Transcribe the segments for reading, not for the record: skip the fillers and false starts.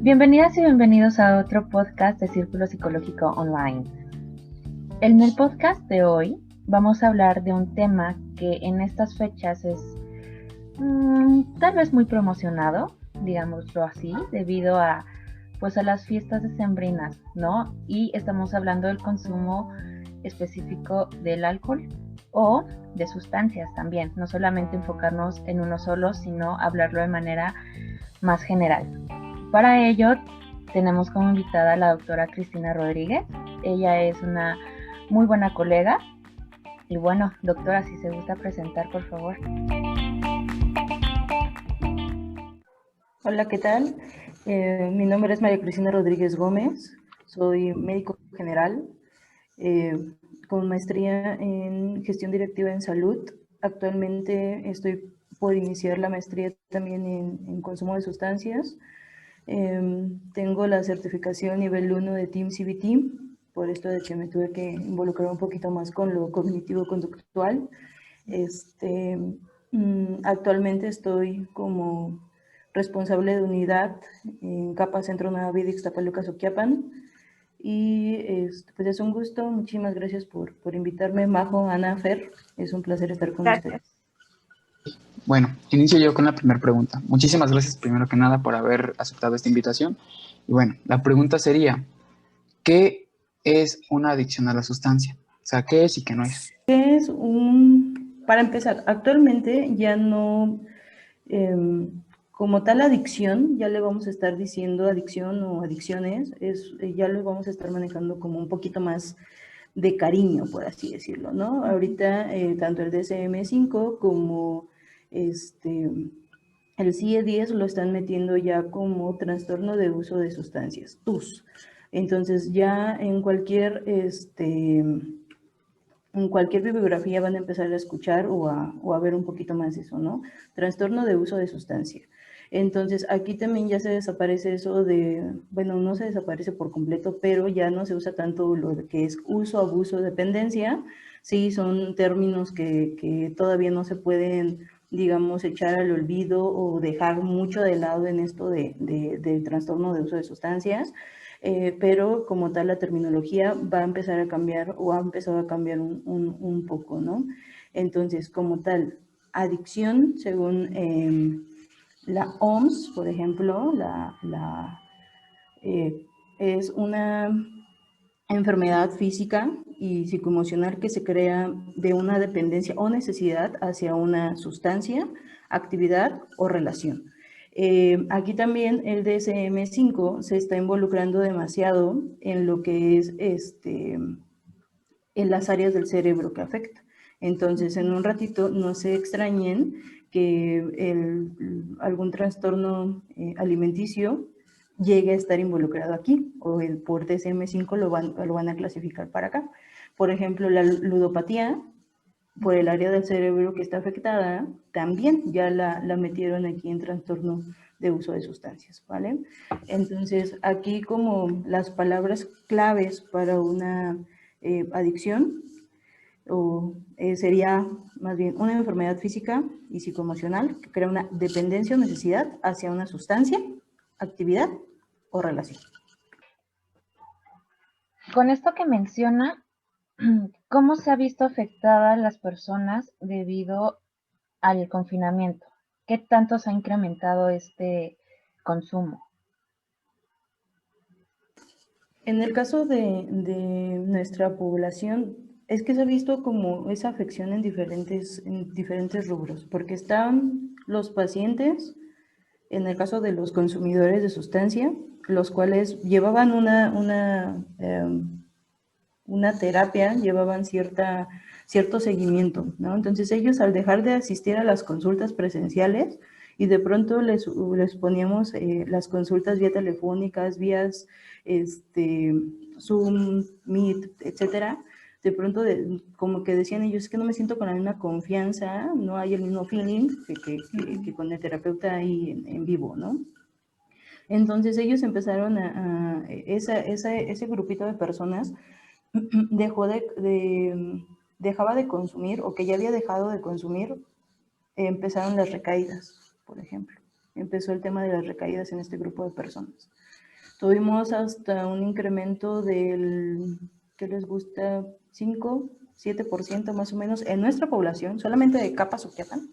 Bienvenidas y bienvenidos a otro podcast de Círculo Psicológico Online. En el podcast de hoy vamos a hablar de un tema que en estas fechas es tal vez muy promocionado, digámoslo así, debido a las fiestas decembrinas, ¿no? Y estamos hablando del consumo específico del alcohol o de sustancias también, no solamente enfocarnos en uno solo, sino hablarlo de manera más general. Para ello tenemos como invitada a la doctora Cristina Rodríguez. Ella es una muy buena colega. Y bueno, doctora, si se gusta presentar, por favor. Hola, ¿qué tal? Mi nombre es María Cristina Rodríguez Gómez. Soy médico general con maestría en gestión directiva en salud. Actualmente estoy por iniciar la maestría también en consumo de sustancias. Tengo la certificación nivel 1 de Team CBT, por esto de que me tuve que involucrar un poquito más con lo cognitivo-conductual. Actualmente estoy como responsable de unidad en CAPA Centro Nueva Vida Ixtapaluca, Soquiapan. Y pues es un gusto, muchísimas gracias por invitarme, Majo, Ana, Fer, es un placer estar con ustedes. Bueno, inicio yo con la primera pregunta. Muchísimas gracias primero que nada por haber aceptado esta invitación. Y bueno, la pregunta sería, ¿qué es una adicción a la sustancia? O sea, ¿qué es y qué no es? ¿Qué es para empezar, actualmente ya no, como tal adicción, ya le vamos a estar diciendo adicción o adicciones, ya lo vamos a estar manejando como un poquito más de cariño, por así decirlo, ¿no? Ahorita tanto el DSM-5 como el CIE-10 lo están metiendo ya como trastorno de uso de sustancias, TUS. Entonces ya en cualquier bibliografía van a empezar a escuchar o a ver un poquito más eso, ¿no? Trastorno de uso de sustancia. Entonces, aquí también ya se desaparece eso de, bueno, no se desaparece por completo, pero ya no se usa tanto lo que es uso, abuso, dependencia. Sí, son términos que todavía no se pueden, digamos, echar al olvido o dejar mucho de lado en esto del trastorno de uso de sustancias. Pero como tal la terminología va a empezar a cambiar o ha empezado a cambiar un poco, ¿no? Entonces, como tal, adicción, según la OMS, por ejemplo, es una enfermedad física y psicoemocional que se crea de una dependencia o necesidad hacia una sustancia, actividad o relación. Aquí también el DSM-5 se está involucrando demasiado en lo que es en las áreas del cerebro que afecta. Entonces, en un ratito no se extrañen que algún trastorno alimenticio llegue a estar involucrado aquí, o por DSM-5 lo van a clasificar para acá. Por ejemplo, la ludopatía, por el área del cerebro que está afectada, también ya la metieron aquí en trastorno de uso de sustancias, ¿vale? Entonces, aquí como las palabras claves para una adicción sería más bien una enfermedad física y psicoemocional que crea una dependencia o necesidad hacia una sustancia, actividad o relación. Con esto que menciona, ¿cómo se ha visto afectada las personas debido al confinamiento? ¿Qué tanto se ha incrementado este consumo? En el caso de nuestra población, es que se ha visto como esa afección en diferentes rubros, porque están los pacientes, en el caso de los consumidores de sustancia, los cuales llevaban una terapia, llevaban cierto seguimiento, ¿no? Entonces ellos al dejar de asistir a las consultas presenciales y de pronto les poníamos las consultas vía telefónicas, vías Zoom, Meet, etcétera, de pronto como que decían ellos, es que no me siento con la misma confianza, no hay el mismo feeling que con el terapeuta ahí en vivo, ¿no? Entonces ellos empezaron ese grupito de personas dejaba de consumir o que ya había dejado de consumir, empezaron las recaídas, por ejemplo. Empezó el tema de las recaídas en este grupo de personas. Tuvimos hasta un incremento del, ¿qué les gusta? 5, 7% más o menos en nuestra población, solamente de Capa-Soquiapan,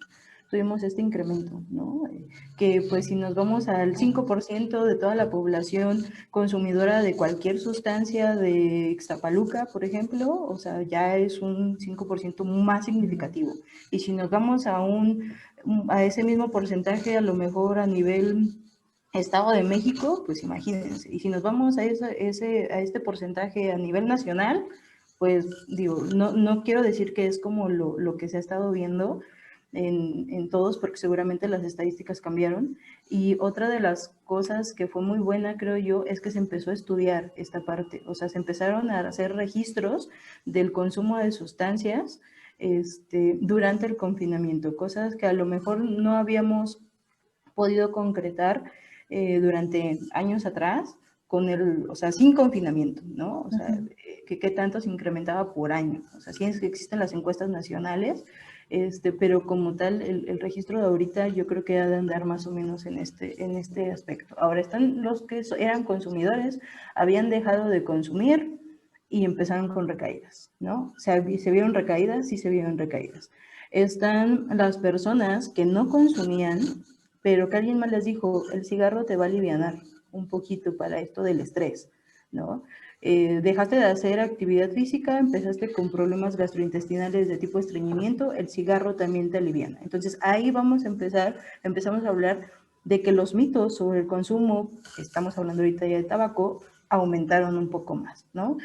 tuvimos este incremento, ¿no? Que pues si nos vamos al 5% de toda la población consumidora de cualquier sustancia de Ixtapaluca, por ejemplo, o sea, ya es un 5% más significativo. Y si nos vamos a ese mismo porcentaje, a lo mejor a nivel Estado de México, pues imagínense. Y si nos vamos a este porcentaje a nivel nacional, pues digo, no quiero decir que es como lo que se ha estado viendo en todos, porque seguramente las estadísticas cambiaron. Y otra de las cosas que fue muy buena, creo yo, es que se empezó a estudiar esta parte. O sea, se empezaron a hacer registros del consumo de sustancias durante el confinamiento, cosas que a lo mejor no habíamos podido concretar durante años atrás, o sea, sin confinamiento, ¿no? O sea, ¿qué tanto se incrementaba por año? O sea, sí existen las encuestas nacionales, pero como tal, el registro de ahorita yo creo que ha de andar más o menos en este aspecto. Ahora están los que eran consumidores, habían dejado de consumir y empezaron con recaídas, ¿no? O sea, ¿se vieron recaídas? Sí se vieron recaídas. Están las personas que no consumían, pero que alguien más les dijo, el cigarro te va a alivianar un poquito para esto del estrés, ¿no? Dejaste de hacer actividad física, empezaste con problemas gastrointestinales de tipo estreñimiento, el cigarro también te aliviana. Entonces ahí empezamos a hablar de que los mitos sobre el consumo, estamos hablando ahorita ya de tabaco, aumentaron un poco más, ¿no?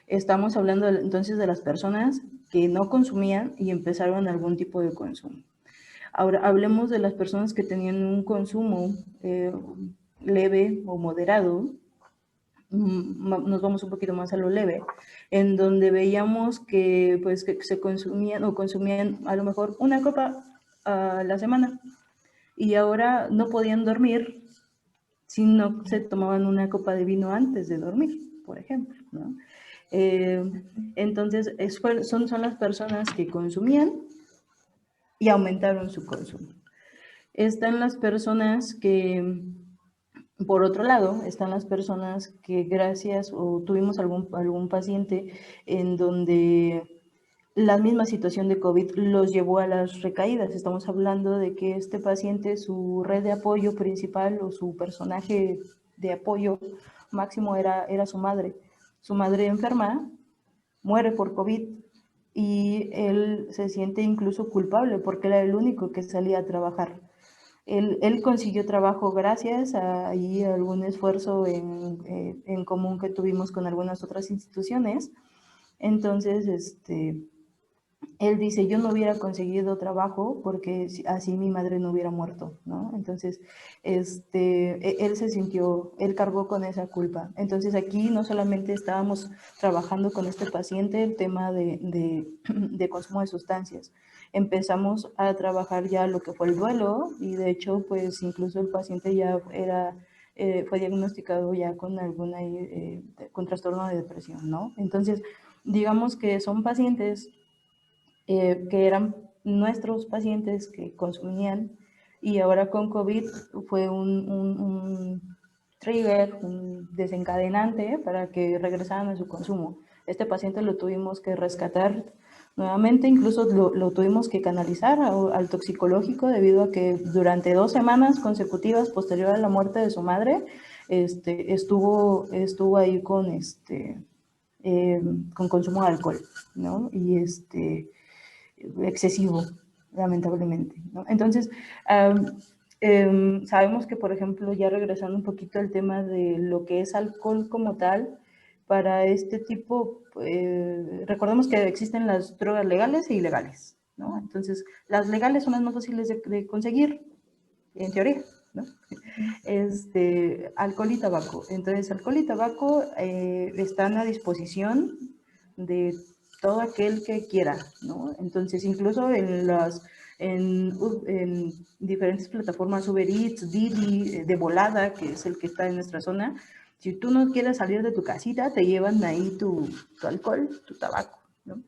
Estamos hablando entonces de las personas que no consumían y empezaron algún tipo de consumo. Ahora, hablemos de las personas que tenían un consumo leve o moderado. Nos vamos un poquito más a lo leve, en donde veíamos que se consumían a lo mejor una copa a la semana y ahora no podían dormir si no se tomaban una copa de vino antes de dormir, por ejemplo, ¿no? Entonces, son las personas que consumían y aumentaron su consumo. Están las personas que, por otro lado, están las personas que tuvimos algún paciente en donde la misma situación de COVID los llevó a las recaídas. Estamos hablando de que este paciente, su red de apoyo principal o su personaje de apoyo máximo era su madre. Su madre enferma, muere por COVID y él se siente incluso culpable porque era el único que salía a trabajar. Él consiguió trabajo gracias a algún esfuerzo en común que tuvimos con algunas otras instituciones. Entonces, él dice, yo no hubiera conseguido trabajo porque así mi madre no hubiera muerto, ¿no? Entonces, él cargó con esa culpa. Entonces, aquí no solamente estábamos trabajando con este paciente el tema de consumo de sustancias, empezamos a trabajar ya lo que fue el duelo y de hecho, pues incluso el paciente ya fue diagnosticado ya con con trastorno de depresión, ¿no? Entonces, digamos que son pacientes que eran nuestros pacientes que consumían y ahora con COVID fue un trigger, un desencadenante para que regresaran a su consumo. Este paciente lo tuvimos que rescatar nuevamente, incluso lo tuvimos que canalizar al toxicológico debido a que durante 2 semanas consecutivas posterior a la muerte de su madre estuvo ahí con consumo de alcohol, ¿no? Y excesivo, lamentablemente, ¿no? Entonces, sabemos que, por ejemplo, ya regresando un poquito al tema de lo que es alcohol como tal, para este tipo, recordemos que existen las drogas legales e ilegales, ¿no? Entonces, las legales son las más fáciles de conseguir, en teoría, ¿no? Alcohol y tabaco. Entonces, alcohol y tabaco están a disposición de todo aquel que quiera, ¿no? Entonces, incluso en diferentes plataformas, Uber Eats, Didi, de volada, que es el que está en nuestra zona, si tú no quieres salir de tu casita, te llevan ahí tu alcohol, tu tabaco, ¿no?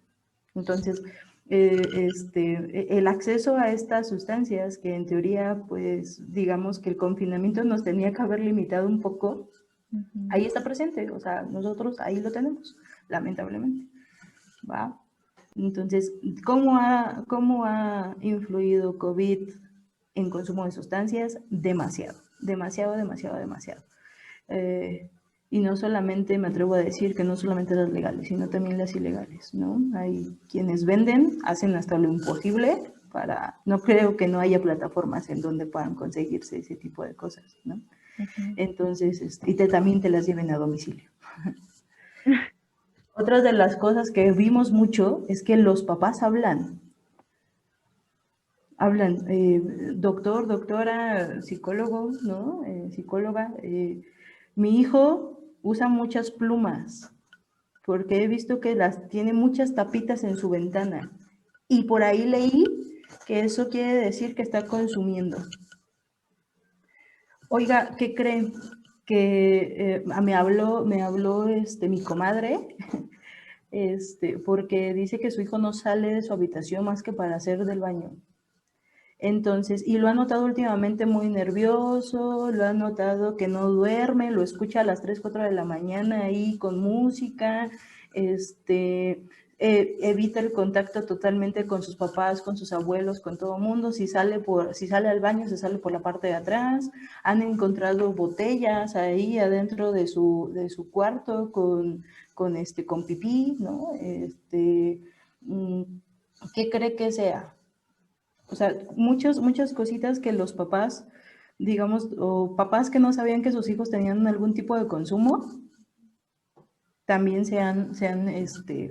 Entonces, el acceso a estas sustancias que en teoría, pues digamos que el confinamiento nos tenía que haber limitado un poco, ahí está presente, o sea, nosotros ahí lo tenemos, lamentablemente, ¿va? Entonces, ¿cómo ha influido COVID en consumo de sustancias? Demasiado, demasiado, demasiado, demasiado. Y no solamente, me atrevo a decir que no solamente las legales, sino también las ilegales, ¿no? Hay quienes venden, hacen hasta lo imposible para, no creo que no haya plataformas en donde puedan conseguirse ese tipo de cosas, ¿no? Entonces, también te las lleven a domicilio. Otra de las cosas que vimos mucho es que los papás hablan, doctor, doctora, psicólogo, ¿no? Psicóloga, mi hijo usa muchas plumas porque he visto que tiene muchas tapitas en su ventana y por ahí leí que eso quiere decir que está consumiendo. Oiga, ¿qué creen? Que me habló mi comadre, porque dice que su hijo no sale de su habitación más que para hacer del baño. Entonces, y lo ha notado últimamente muy nervioso, lo ha notado que no duerme, lo escucha a las 3, 4 de la mañana ahí con música, evita el contacto totalmente con sus papás, con sus abuelos, con todo el mundo. Si sale al baño, se sale por la parte de atrás. Han encontrado botellas ahí adentro de su cuarto con pipí, ¿no? ¿Qué cree que sea? O sea, muchas cositas que los papás, digamos, o papás que no sabían que sus hijos tenían algún tipo de consumo, también se han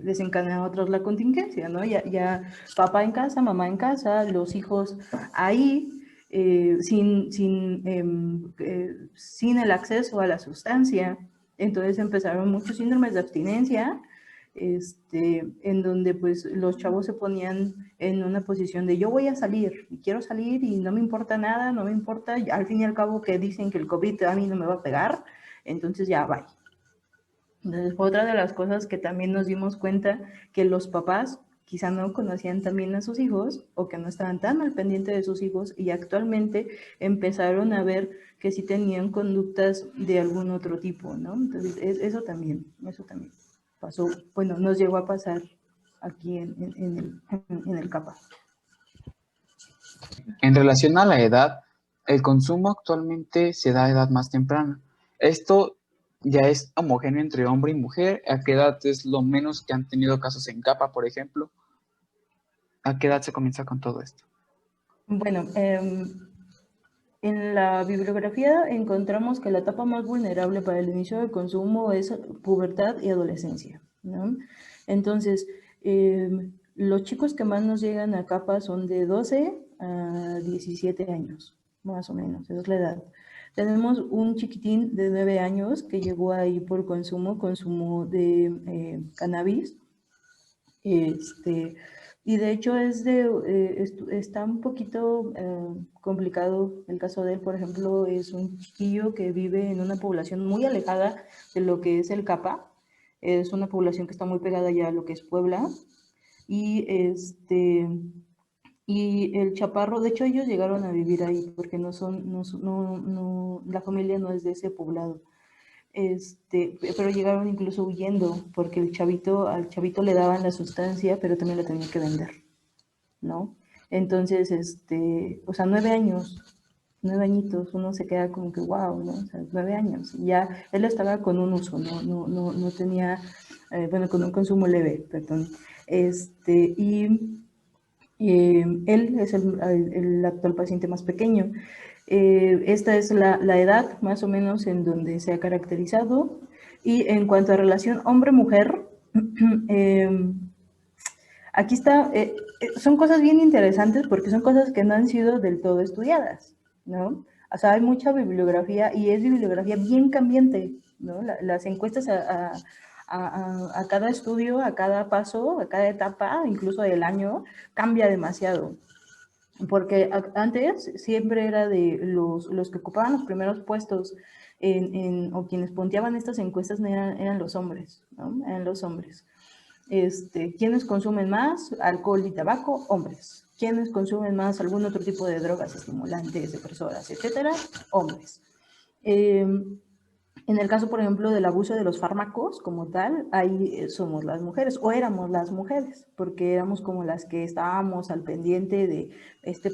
desencadenado tras la contingencia, ¿no? Ya papá en casa, mamá en casa, los hijos ahí, sin el acceso a la sustancia. Entonces empezaron muchos síndromes de abstinencia, en donde pues los chavos se ponían en una posición de yo voy a salir, y quiero salir y no me importa nada, no me importa, al fin y al cabo que dicen que el COVID a mí no me va a pegar, entonces ya, bye. Entonces, otra de las cosas que también nos dimos cuenta que los papás quizá no conocían también a sus hijos o que no estaban tan al pendiente de sus hijos y actualmente empezaron a ver que sí tenían conductas de algún otro tipo, ¿no? Entonces, eso también pasó, bueno, nos llegó a pasar aquí en el CAPA. En relación a la edad, el consumo actualmente se da a edad más temprana. Esto ya es homogéneo entre hombre y mujer. ¿A qué edad es lo menos que han tenido casos en CAPA, por ejemplo? ¿A qué edad se comienza con todo esto? Bueno, en la bibliografía encontramos que la etapa más vulnerable para el inicio del consumo es pubertad y adolescencia, ¿no? Entonces, los chicos que más nos llegan a CAPA son de 12 a 17 años, más o menos, esa es la edad. Tenemos un chiquitín de 9 años que llegó ahí por consumo de cannabis, y de hecho está un poquito complicado el caso de él. Por ejemplo, es un chiquillo que vive en una población muy alejada de lo que es el CAPA. Es una población que está muy pegada ya a lo que es Puebla. Y y el chaparro, de hecho ellos llegaron a vivir ahí porque la familia no es de ese poblado. Pero llegaron incluso huyendo porque al chavito le daban la sustancia, pero también la tenía que vender, ¿no? Entonces, o sea, 9 años, 9 añitos, uno se queda como que, wow, ¿no? O sea, 9 años. Y ya él estaba con un uso, no tenía, bueno, con un consumo leve, perdón. Él es el actual paciente más pequeño. Esta es la edad más o menos en donde se ha caracterizado. Y en cuanto a relación hombre-mujer, aquí está, son cosas bien interesantes porque son cosas que no han sido del todo estudiadas, ¿no? O sea, hay mucha bibliografía y es bibliografía bien cambiante, ¿no? Las encuestas a cada estudio, a cada paso, a cada etapa, incluso del año, cambia demasiado. Porque antes siempre era de los que ocupaban los primeros puestos o quienes punteaban estas encuestas eran los hombres, ¿no? Eran los hombres. ¿Quiénes consumen más alcohol y tabaco? Hombres. ¿Quiénes consumen más algún otro tipo de drogas estimulantes, depresoras, etcétera? Hombres. En el caso, por ejemplo, del abuso de los fármacos como tal, ahí somos las mujeres, o éramos las mujeres, porque éramos como las que estábamos al pendiente de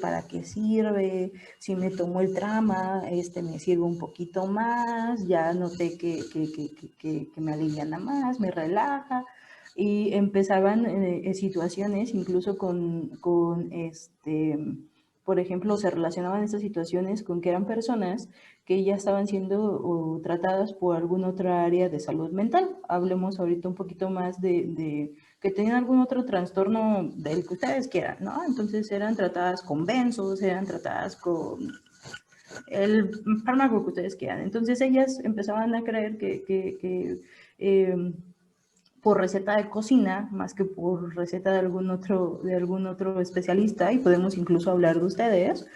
para qué sirve, si me tomo el trama, me sirve un poquito más, ya noté que me aliviana más, me relaja, y empezaban situaciones incluso por ejemplo, se relacionaban estas situaciones con que eran personas que ya estaban siendo tratadas por alguna otra área de salud mental. Hablemos ahorita un poquito más de que tenían algún otro trastorno del que ustedes quieran, ¿no? Entonces eran tratadas con benzos, eran tratadas con el fármaco que ustedes quieran. Entonces ellas empezaban a creer que por receta de cocina, más que por receta de algún otro especialista, y podemos incluso hablar de ustedes,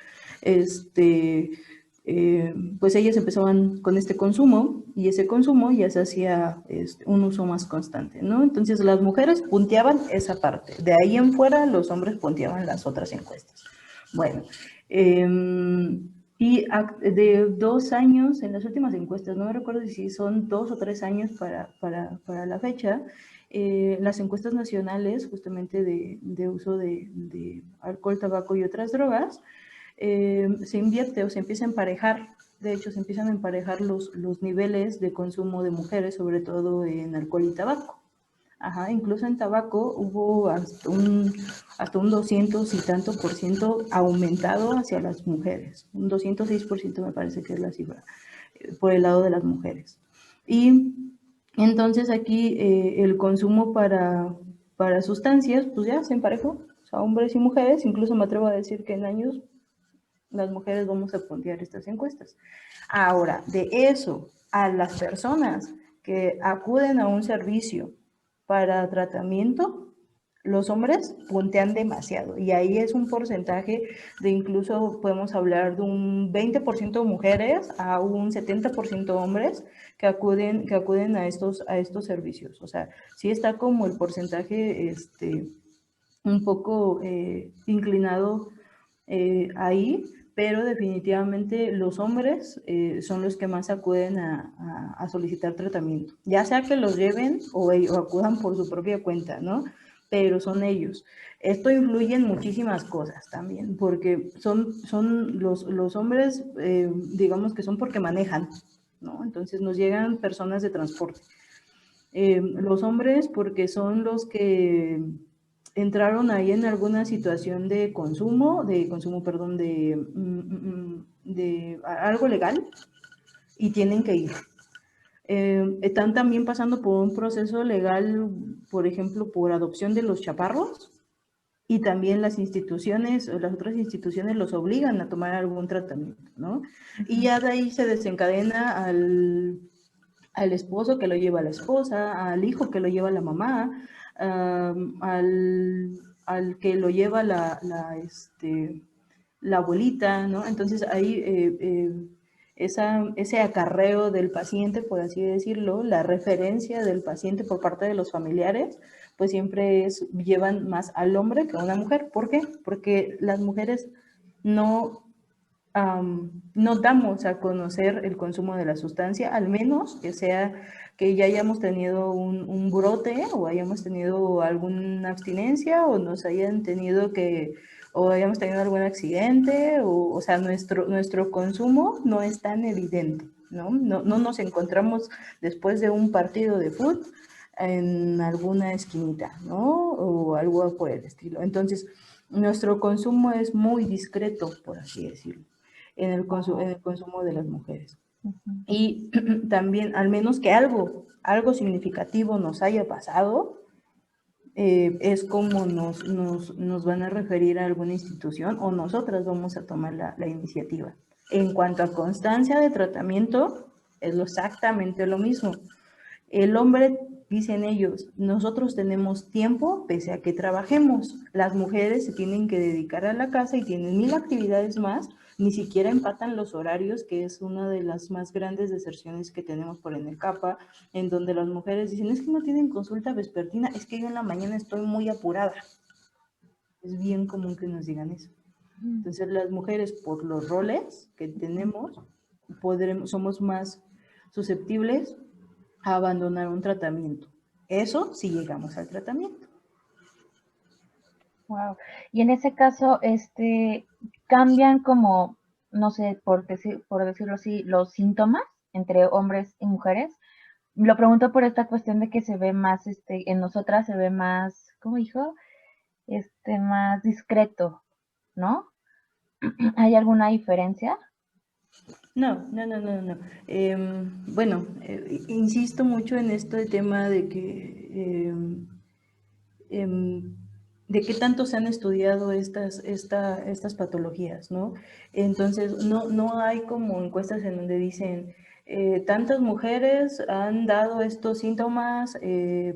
pues ellas empezaban con este consumo, y ese consumo ya se hacía un uso más constante, ¿no? Entonces las mujeres punteaban esa parte, de ahí en fuera los hombres punteaban las otras encuestas. Bueno, y de 2 años, en las últimas encuestas, no me recuerdo si son 2 o 3 años para la fecha, las encuestas nacionales justamente de uso de alcohol, tabaco y otras drogas, se invierte o se empieza a emparejar. De hecho, se empiezan a emparejar los niveles de consumo de mujeres, sobre todo en alcohol y tabaco. Ajá, incluso en tabaco hubo hasta un 200 y tanto por ciento aumentado hacia las mujeres. Un 206% me parece que es la cifra, por el lado de las mujeres. Y entonces aquí el consumo para sustancias, pues ya se emparejó. O sea, hombres y mujeres, incluso me atrevo a decir que en años las mujeres vamos a puntear estas encuestas. Ahora, de eso a las personas que acuden a un servicio para tratamiento, los hombres puntean demasiado, y ahí es un porcentaje de incluso podemos hablar de un 20% mujeres a un 70% hombres que acuden a estos servicios. O sea, sí está como el porcentaje un poco inclinado ahí, pero definitivamente los hombres son los que más acuden a solicitar tratamiento, ya sea que los lleven o acudan por su propia cuenta, ¿no? Pero son ellos. Esto influye en muchísimas cosas también, porque son los hombres, digamos que son porque manejan, ¿no? Entonces nos llegan personas de transporte. Los hombres porque son los que entraron ahí en alguna situación de consumo, perdón, de algo legal, y tienen que ir. Están también pasando por un proceso legal, por ejemplo, por adopción de los chaparros, y también las otras instituciones los obligan a tomar algún tratamiento, ¿no? Y ya de ahí se desencadena al esposo que lo lleva a la esposa, al hijo que lo lleva a la mamá, al que lo lleva la abuelita, ¿no? Entonces ahí ese acarreo del paciente, por así decirlo, la referencia del paciente por parte de los familiares, pues siempre llevan más al hombre que a una mujer. ¿Por qué? Porque las mujeres no damos a conocer el consumo de la sustancia, al menos que sea que ya hayamos tenido un brote o hayamos tenido alguna abstinencia o nos hayan tenido o hayamos tenido algún accidente, o sea, nuestro consumo no es tan evidente, ¿no? No nos encontramos después de un partido de fútbol en alguna esquinita, ¿no? O algo por el estilo. Entonces, nuestro consumo es muy discreto, por así decirlo, en el consumo de las mujeres. Y también, al menos que algo significativo nos haya pasado, es como nos van a referir a alguna institución, o nosotras vamos a tomar la iniciativa. En cuanto a constancia de tratamiento, es exactamente lo mismo. El hombre Dicen ellos, nosotros tenemos tiempo pese a que trabajemos. Las mujeres se tienen que dedicar a la casa y tienen 1000 actividades más, ni siquiera empatan los horarios, que es una de las más grandes deserciones que tenemos por en el CAPA, en donde las mujeres dicen, es que no tienen consulta vespertina, es que yo en la mañana estoy muy apurada. Es bien común que nos digan eso. Entonces las mujeres, por los roles que tenemos, somos más susceptibles a abandonar un tratamiento. Eso si llegamos al tratamiento. Wow. Y en ese caso, cambian como, no sé, por decirlo así, los síntomas entre hombres y mujeres. Lo pregunto por esta cuestión de que se ve más, en nosotras se ve más, ¿cómo dijo? Más discreto, ¿no? ¿Hay alguna diferencia? No. Bueno, insisto mucho en este tema de que de qué tanto se han estudiado estas patologías, ¿no? Entonces, no hay como encuestas en donde dicen, tantas mujeres han dado estos síntomas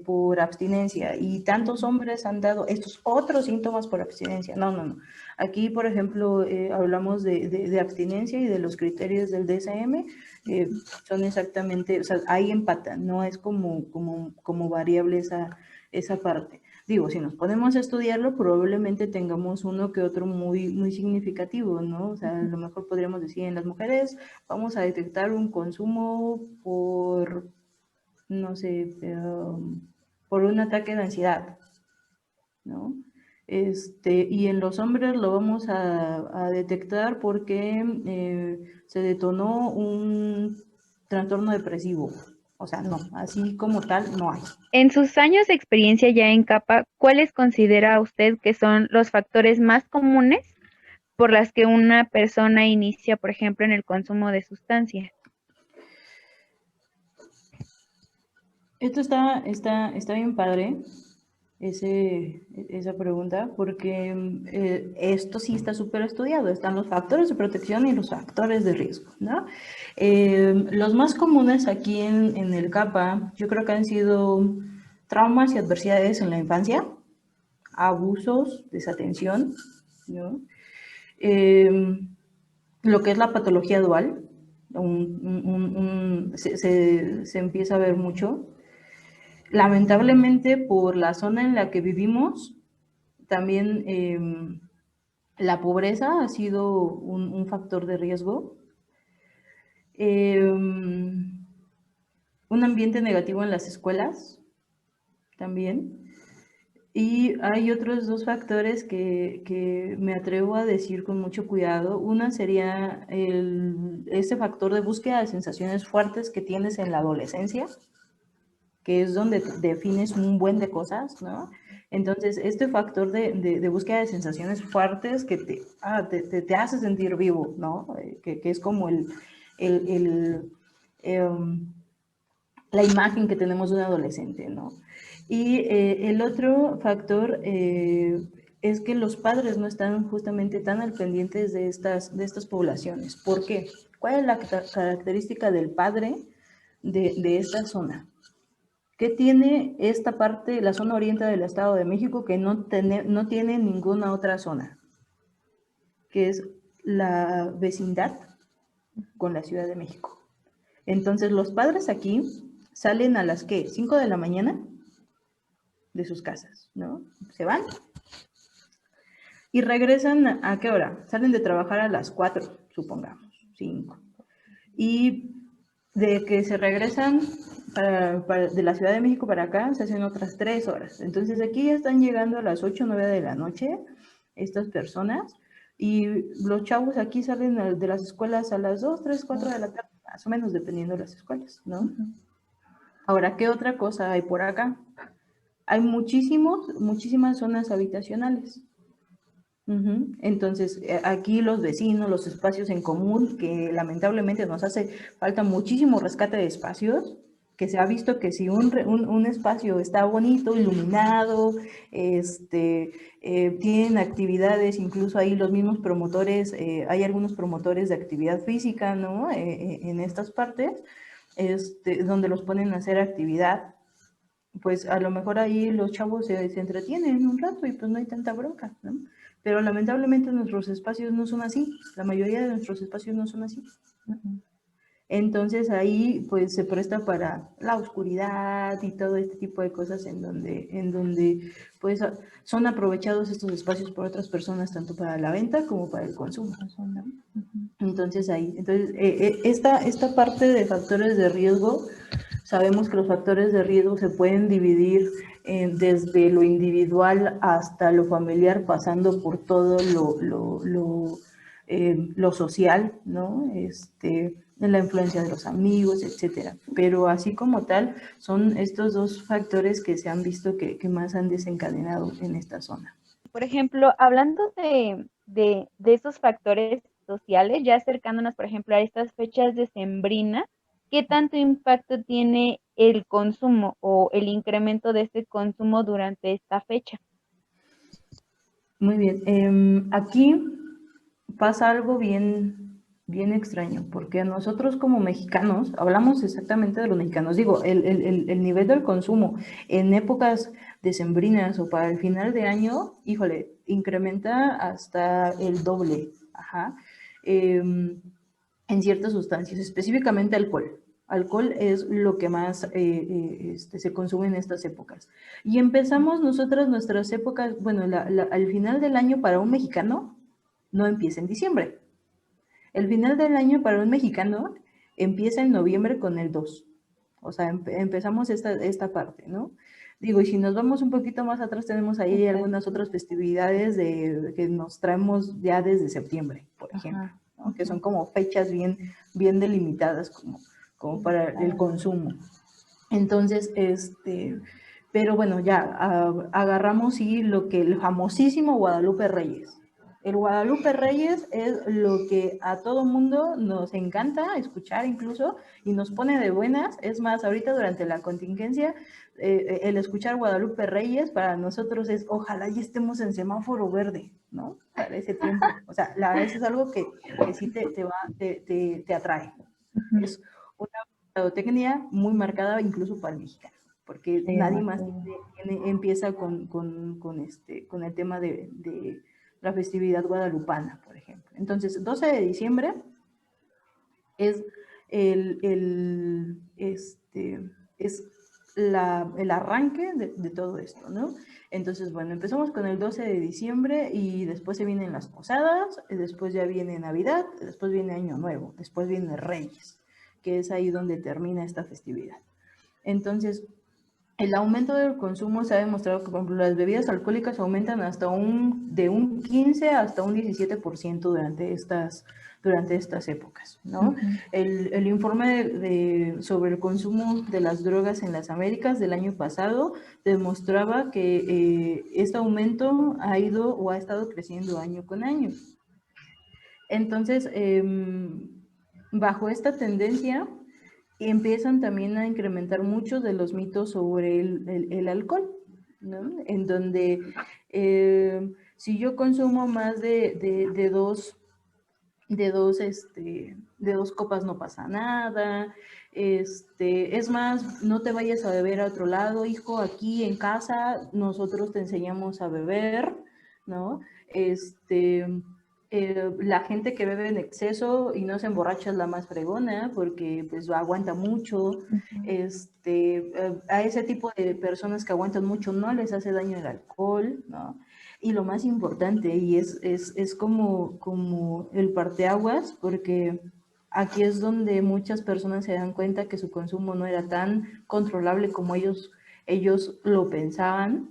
por abstinencia y tantos hombres han dado estos otros síntomas por abstinencia. No. Aquí, por ejemplo, hablamos de abstinencia y de los criterios del DSM, son exactamente, o sea, ahí empatan, no es como variable esa parte. Digo, si nos ponemos a estudiarlo, probablemente tengamos uno que otro muy significativo, ¿no? O sea, a lo mejor podríamos decir, en las mujeres vamos a detectar un consumo por, no sé, por un ataque de ansiedad, ¿no? Y en los hombres lo vamos a detectar porque se detonó un trastorno depresivo. O sea, no, así como tal no hay. En sus años de experiencia ya en CAPA, ¿cuáles considera usted que son los factores más comunes por las que una persona inicia, por ejemplo, en el consumo de sustancias? Esto está bien padre, esa pregunta, porque esto sí está súper estudiado. Están los factores de protección y los factores de riesgo, ¿no? Los más comunes aquí en el CAPA, yo creo que han sido traumas y adversidades en la infancia, abusos, desatención, ¿no? Lo que es la patología dual, se empieza a ver mucho. Lamentablemente, por la zona en la que vivimos, también la pobreza ha sido un factor de riesgo. Un ambiente negativo en las escuelas también. Y hay otros dos factores que me atrevo a decir con mucho cuidado. Una sería ese factor de búsqueda de sensaciones fuertes que tienes en la adolescencia, que es donde defines un buen de cosas, ¿no? Entonces, este factor de búsqueda de sensaciones fuertes que te hace sentir vivo, ¿no? Que es como la imagen que tenemos de un adolescente, ¿no? Y el otro factor es que los padres no están justamente tan al pendientes de estas poblaciones. ¿Por qué? ¿Cuál es la característica del padre de esta zona? ¿Qué tiene esta parte, la zona oriente del Estado de México, que no tiene ninguna otra zona? Que es la vecindad con la Ciudad de México. Entonces, los padres aquí salen a las, ¿qué? 5 de la mañana de sus casas, ¿no? Se van y regresan, ¿a qué hora? Salen de trabajar a las 4, supongamos, 5. Y de que se regresan de la Ciudad de México para acá, se hacen otras 3 horas. Entonces aquí ya están llegando a las 8 o 9 de la noche estas personas, y los chavos aquí salen de las escuelas a las 2, 3, 4 de la tarde, más o menos, dependiendo de las escuelas, ¿no? Ahora, ¿qué otra cosa hay por acá? Hay muchísimas zonas habitacionales. Entonces, aquí los vecinos, los espacios en común, que lamentablemente nos hace falta muchísimo rescate de espacios, que se ha visto que si un espacio está bonito, iluminado, tienen actividades, incluso ahí los mismos promotores, hay algunos promotores de actividad física, ¿no? En estas partes, donde los ponen a hacer actividad. pues a lo mejor ahí los chavos se entretienen un rato y pues no hay tanta bronca, ¿no? Pero lamentablemente nuestros espacios no son así, la mayoría de nuestros espacios no son así. Entonces ahí pues se presta para la oscuridad y todo este tipo de cosas en donde pues son aprovechados estos espacios por otras personas, tanto para la venta como para el consumo. Entonces esta parte de factores de riesgo, sabemos que los factores de riesgo se pueden dividir desde lo individual hasta lo familiar, pasando por todo lo social, ¿no? La influencia de los amigos, etcétera. Pero así como tal, son estos dos factores que se han visto que más han desencadenado en esta zona. Por ejemplo, hablando de esos factores sociales, ya acercándonos, por ejemplo, a estas fechas decembrinas, ¿qué tanto impacto tiene el consumo o el incremento de este consumo durante esta fecha? Muy bien. Aquí pasa algo bien extraño, porque nosotros como mexicanos, hablamos exactamente de los mexicanos, digo, el nivel del consumo en épocas decembrinas o para el final de año, híjole, incrementa hasta el doble, en ciertas sustancias, específicamente alcohol. Alcohol es lo que más se consume en estas épocas. Y empezamos nosotras nuestras épocas, bueno, al final del año para un mexicano no empieza en diciembre. El final del año para un mexicano empieza en noviembre con el 2. O sea, empezamos esta parte, ¿no? Digo, y si nos vamos un poquito más atrás, tenemos ahí algunas otras festividades que nos traemos ya desde septiembre, por ejemplo, ¿no? Que son como fechas bien delimitadas como para el consumo. Entonces, pero bueno, ya agarramos el famosísimo Guadalupe Reyes. El Guadalupe Reyes es lo que a todo mundo nos encanta escuchar incluso y nos pone de buenas. Es más, ahorita durante la contingencia, el escuchar Guadalupe Reyes para nosotros es ojalá ya estemos en semáforo verde, ¿no? Para ese tiempo. O sea, la verdad es algo que sí te atrae. Es una mercadotecnia muy marcada incluso para el mexicano, porque sí, nadie más empieza con el tema de la festividad guadalupana, por ejemplo. Entonces, 12 de diciembre es el arranque de todo esto, ¿no? Entonces, bueno, empezamos con el 12 de diciembre y después se vienen las posadas, después ya viene Navidad, después viene Año Nuevo, después viene Reyes, que es ahí donde termina esta festividad. Entonces, el aumento del consumo se ha demostrado que, por ejemplo, las bebidas alcohólicas aumentan de un 15 hasta un 17% durante estas épocas, ¿no? El informe sobre el consumo de las drogas en las Américas del año pasado demostraba que este aumento ha estado creciendo año con año. Entonces, bajo esta tendencia, empiezan también a incrementar muchos de los mitos sobre el alcohol, ¿no? En donde si yo consumo más de dos copas no pasa nada, es más, no te vayas a beber a otro lado, hijo, aquí en casa nosotros te enseñamos a beber, ¿no? La gente que bebe en exceso y no se emborracha es la más fregona porque pues aguanta mucho. A ese tipo de personas que aguantan mucho no les hace daño el alcohol, ¿no? Y lo más importante, y es como el parteaguas, porque aquí es donde muchas personas se dan cuenta que su consumo no era tan controlable como ellos lo pensaban,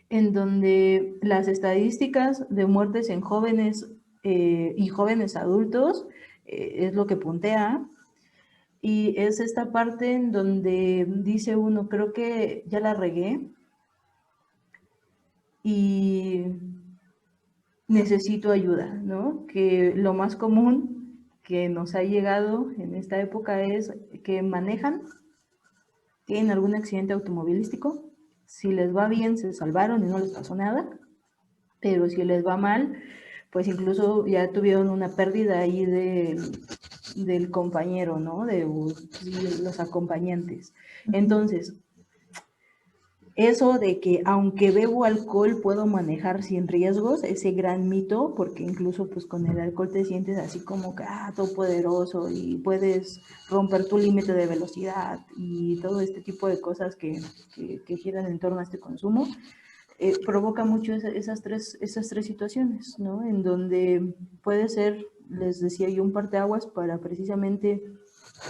en donde las estadísticas de muertes en jóvenes y jóvenes adultos es lo que puntea, y es esta parte en donde dice uno, creo que ya la regué y necesito ayuda, ¿no? Que lo más común que nos ha llegado en esta época es que manejan, tienen algún accidente automovilístico, si les va bien se salvaron y no les pasó nada, pero si les va mal, pues incluso ya tuvieron una pérdida ahí del compañero, ¿no? De los acompañantes. Entonces, Eso de que aunque bebo alcohol puedo manejar sin riesgos, ese gran mito, porque incluso pues con el alcohol te sientes así como que todopoderoso y puedes romper tu límite de velocidad y todo este tipo de cosas que giran en torno a este consumo, provoca mucho esas tres situaciones, ¿no? En donde puede ser, les decía yo, un parteaguas para precisamente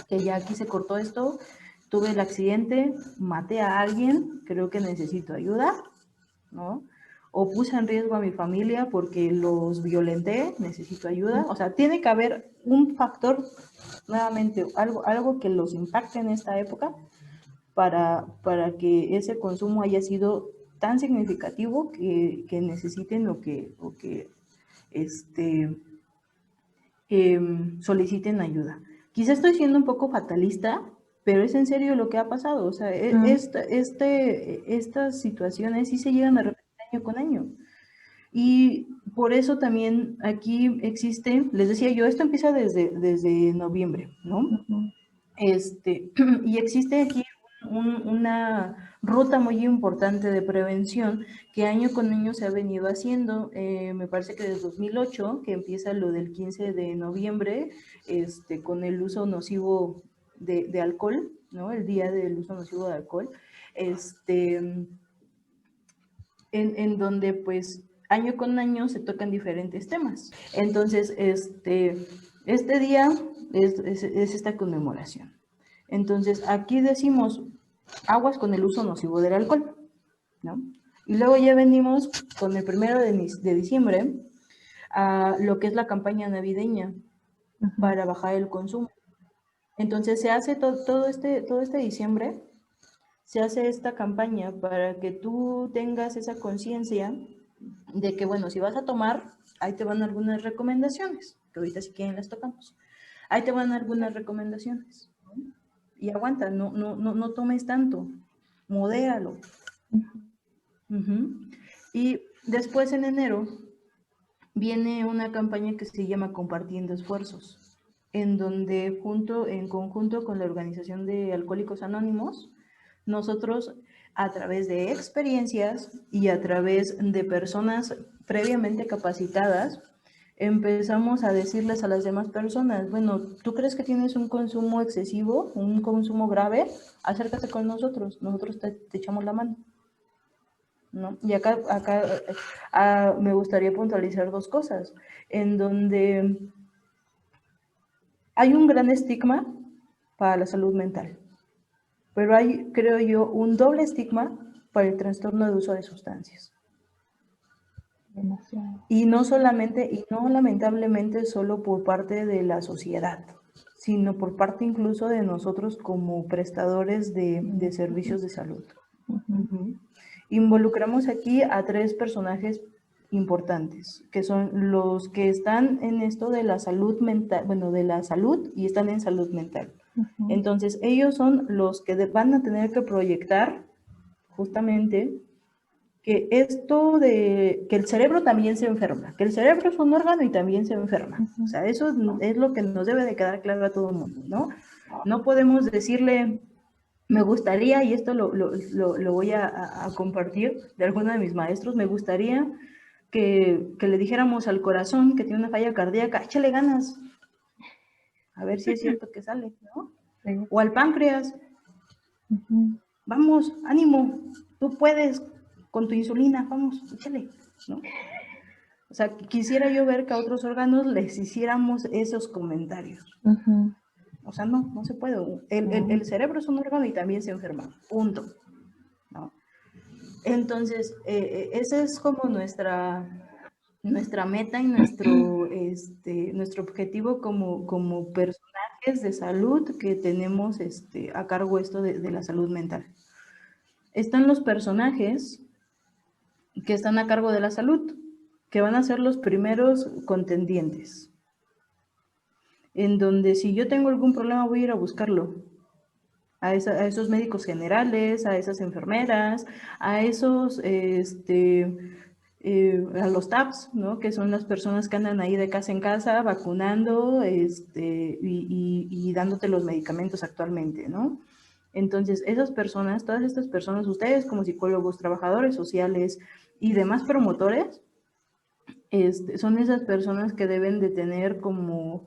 que ya aquí se cortó esto, tuve el accidente, maté a alguien, creo que necesito ayuda, ¿no? O puse en riesgo a mi familia porque los violenté, necesito ayuda. O sea, tiene que haber un factor, nuevamente, algo que los impacte en esta época para que ese consumo haya sido tan significativo que necesiten o que soliciten ayuda. Quizá estoy siendo un poco fatalista, pero es en serio lo que ha pasado. O sea, estas situaciones sí se llegan a repetir año con año. Y por eso también aquí existe, les decía yo, esto empieza desde noviembre, ¿no? Y existe aquí una ruta muy importante de prevención que año con año se ha venido haciendo. Me parece que desde 2008, que empieza lo del 15 de noviembre, con el uso nocivo de alcohol, ¿no? El día del uso nocivo de alcohol, en donde pues año con año se tocan diferentes temas. Entonces, este día es esta conmemoración. Entonces, aquí decimos aguas con el uso nocivo del alcohol, ¿no? Y luego ya venimos con el 1 de diciembre a lo que es la campaña navideña para bajar el consumo. Entonces, se hace todo este diciembre, se hace esta campaña para que tú tengas esa conciencia de que, bueno, si vas a tomar, ahí te van algunas recomendaciones, que ahorita si quieren las tocamos. Ahí te van algunas recomendaciones, ¿no? Y aguanta, no tomes tanto, modéralo. Y después en enero viene una campaña que se llama Compartiendo Esfuerzos, en donde en conjunto con la Organización de Alcohólicos Anónimos, nosotros a través de experiencias y a través de personas previamente capacitadas, empezamos a decirles a las demás personas, bueno, ¿tú crees que tienes un consumo excesivo, un consumo grave? Acércate con nosotros te echamos la mano, ¿no? Y acá me gustaría puntualizar dos cosas, en donde hay un gran estigma para la salud mental, pero hay, creo yo, un doble estigma para el trastorno de uso de sustancias. Demasiado. Y no lamentablemente solo por parte de la sociedad, sino por parte incluso de nosotros como prestadores de servicios de salud. Involucramos aquí a 3 personajes importantes, que son los que están en esto de la salud mental, bueno, de la salud y están en salud mental. Entonces, ellos son los que van a tener que proyectar justamente que esto de que el cerebro también se enferma, que el cerebro es un órgano y también se enferma. O sea, eso es lo que nos debe de quedar claro a todo el mundo, ¿no? No podemos decirle, me gustaría, y esto lo voy a compartir de alguno de mis maestros, me gustaría que le dijéramos al corazón que tiene una falla cardíaca, échale ganas, a ver si es cierto que sale, ¿no? Sí. O al páncreas, vamos, ánimo, tú puedes con tu insulina, vamos, échale, ¿no? O sea, quisiera yo ver que a otros órganos les hiciéramos esos comentarios. O sea, no se puede. El cerebro es un órgano y también se enferma, punto, ¿no? Entonces, ese es como nuestra meta y nuestro objetivo como personajes de salud que tenemos a cargo esto de la salud mental. Están los personajes que están a cargo de la salud, que van a ser los primeros contendientes, en donde si yo tengo algún problema voy a ir a buscarlo, a esos médicos generales, a esas enfermeras, a esos, a los TAPS, ¿no? Que son las personas que andan ahí de casa en casa vacunando y dándote los medicamentos actualmente, ¿no? Entonces, esas personas, todas estas personas, ustedes como psicólogos, trabajadores sociales y demás promotores, son esas personas que deben de tener como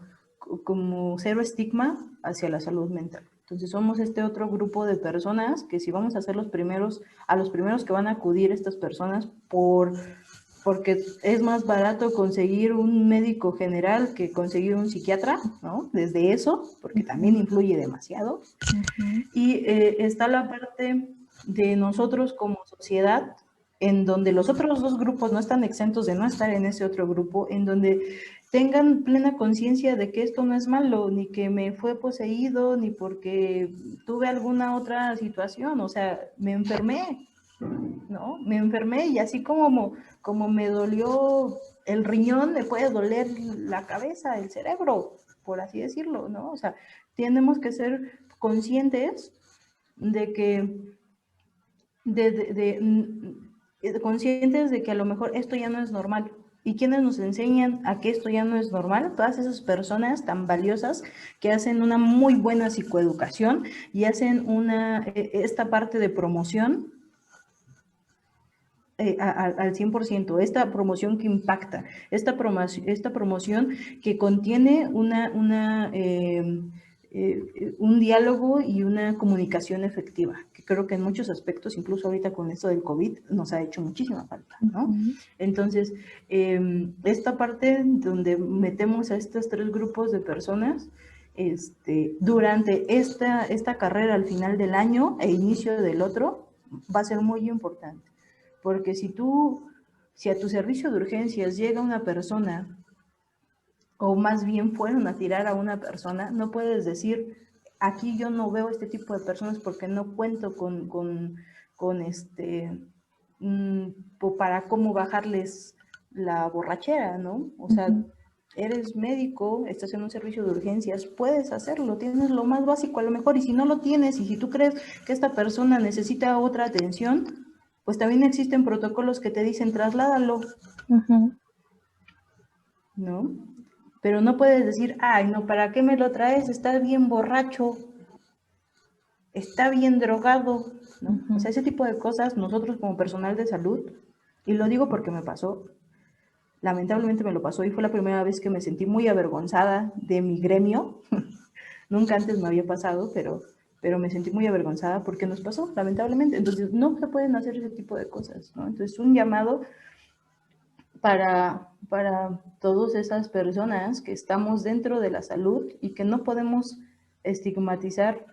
cero estigma hacia la salud mental. Entonces somos este otro grupo de personas que si vamos a ser los primeros que van a acudir estas personas porque es más barato conseguir un médico general que conseguir un psiquiatra, ¿no? Desde eso, porque también influye demasiado. Y está la parte de nosotros como sociedad, en donde los otros dos grupos no están exentos de no estar en ese otro grupo, en donde tengan plena conciencia de que esto no es malo, ni que me fue poseído, ni porque tuve alguna otra situación, o sea, me enfermé, ¿no? Me enfermé y así como me dolió el riñón, me puede doler la cabeza, el cerebro, por así decirlo, ¿no? O sea, tenemos que ser conscientes de que conscientes de que a lo mejor esto ya no es normal. ¿Y quiénes nos enseñan a que esto ya no es normal? Todas esas personas tan valiosas que hacen una muy buena psicoeducación y hacen esta parte de promoción al 100%, esta promoción que impacta, esta promoción que contiene un diálogo y una comunicación efectiva, que creo que en muchos aspectos, incluso ahorita con esto del COVID, nos ha hecho muchísima falta, ¿no? Entonces, esta parte donde metemos a estos tres grupos de personas, durante esta carrera al final del año e inicio del otro, va a ser muy importante. Porque si a tu servicio de urgencias llega una persona, o más bien fueron a tirar a una persona, no puedes decir, aquí yo no veo este tipo de personas porque no cuento para cómo bajarles la borrachera, ¿no? O sea, eres médico, estás en un servicio de urgencias, puedes hacerlo, tienes lo más básico a lo mejor, y si no lo tienes, y si tú crees que esta persona necesita otra atención, pues también existen protocolos que te dicen trasládalo, ¿no? Pero no puedes decir, ay, no, ¿para qué me lo traes? Está bien borracho, está bien drogado, ¿no? O sea, ese tipo de cosas nosotros como personal de salud, y lo digo porque me pasó, lamentablemente me lo pasó y fue la primera vez que me sentí muy avergonzada de mi gremio. Nunca antes me había pasado, pero me sentí muy avergonzada porque nos pasó, lamentablemente. Entonces, no se pueden hacer ese tipo de cosas, ¿no? Entonces, un llamado para todas esas personas que estamos dentro de la salud y que no podemos estigmatizar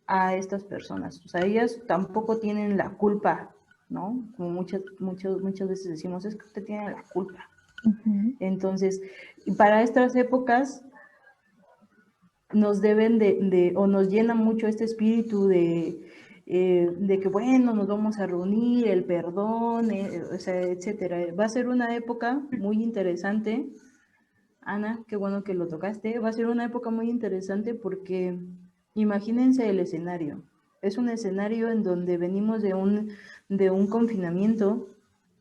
a estas personas. O sea, ellas tampoco tienen la culpa, ¿no? Como muchas veces decimos, es que usted tiene la culpa. Entonces, para estas épocas nos deben o nos llena mucho este espíritu de que, bueno, nos vamos a reunir, el perdón, o sea, etcétera. Va a ser una época muy interesante. Ana, qué bueno que lo tocaste. Va a ser una época muy interesante porque imagínense el escenario. Es un escenario en donde venimos de un confinamiento,